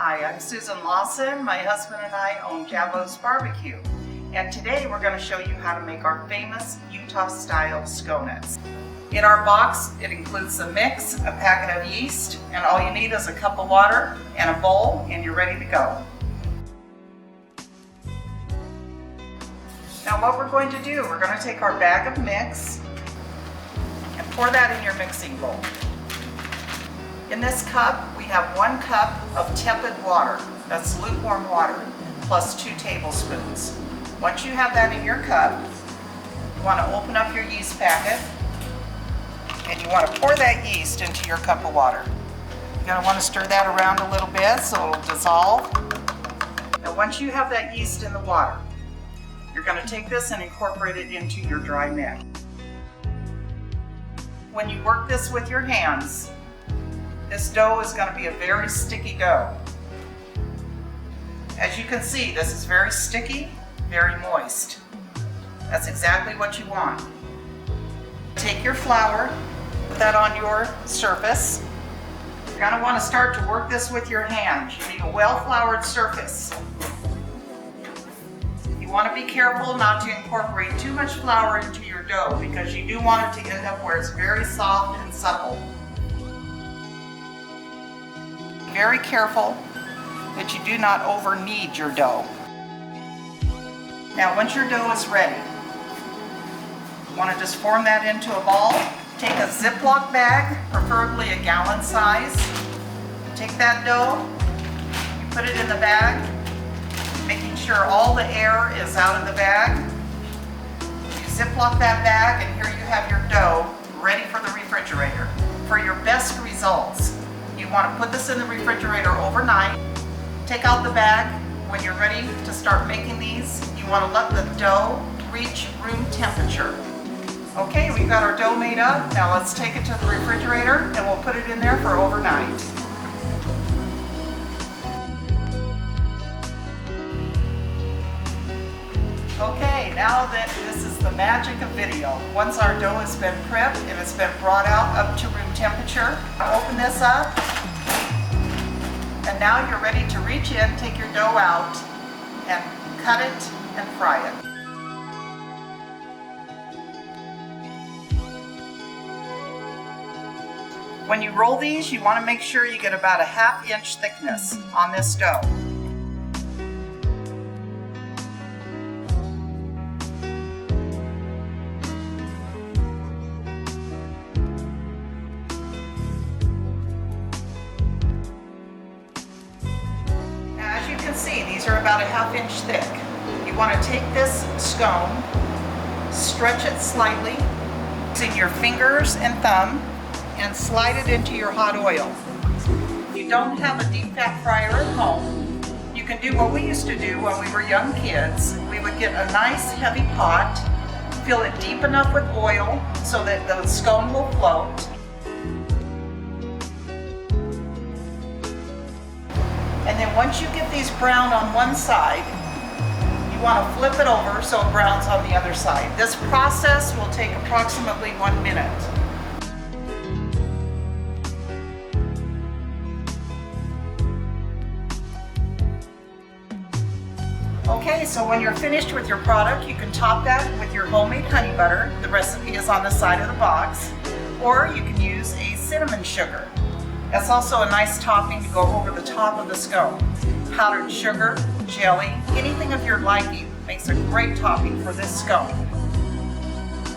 Hi, I'm Susan Lawson. My husband and I own Jabos Bar B Q. And today we're going to show you how to make our famous Utah-style Sconuts. In our box, it includes a mix, a packet of yeast, and all you need is a cup of water and a bowl, and you're ready to go. Now what we're going to do, we're going to take our bag of mix and pour that in your mixing bowl. In this cup, we have 1 cup of tepid water, that's lukewarm water, plus 2 tablespoons. Once you have that in your cup, you want to open up your yeast packet and you want to pour that yeast into your cup of water. You're going to want to stir that around a little bit so it'll dissolve. Now once you have that yeast in the water, you're going to take this and incorporate it into your dry mix. When you work this with your hands, this dough is going to be a very sticky dough. As you can see, this is very sticky, very moist. That's exactly what you want. Take your flour, put that on your surface. You're going to want to start to work this with your hands. You need a well-floured surface. You want to be careful not to incorporate too much flour into your dough because you do want it to end up where it's very soft and supple. Be very careful that you do not over-knead your dough. Now once your dough is ready, you want to just form that into a ball. Take a Ziploc bag, preferably a gallon size. Take that dough, you put it in the bag, making sure all the air is out of the bag. You Ziploc that bag and here you have your dough ready for the refrigerator. For your best results, you want to put this in the refrigerator overnight. Take out the bag. When you're ready to start making these, you want to let the dough reach room temperature. Okay, we've got our dough made up. Now let's take it to the refrigerator and we'll put it in there for overnight. Okay, now that this is the magic of video. Once our dough has been prepped and it's been brought out up to room temperature, open this up. And now you're ready to reach in, take your dough out, and cut it and fry it. When you roll these, you want to make sure you get about a 1/2 inch thickness on this dough. See, these are about a 1/2 inch thick. You want to take this scone, stretch it slightly using your fingers and thumb, and slide it into your hot oil. If you don't have a deep fat fryer at home, you can do what we used to do when we were young kids. We would get a nice heavy pot, fill it deep enough with oil so that the scone will float. And then once you get these brown on one side, you want to flip it over so it browns on the other side. This process will take approximately 1 minute. Okay, so when you're finished with your product, you can top that with your homemade honey butter. The recipe is on the side of the box. Or you can use a cinnamon sugar. That's also a nice topping to go over the top of the scone. Powdered sugar, jelly, anything of your liking makes a great topping for this scone.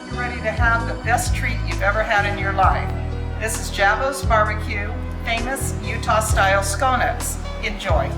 You're ready to have the best treat you've ever had in your life. This is Jabos Bar B Q, famous Utah-style Sconuts. Enjoy.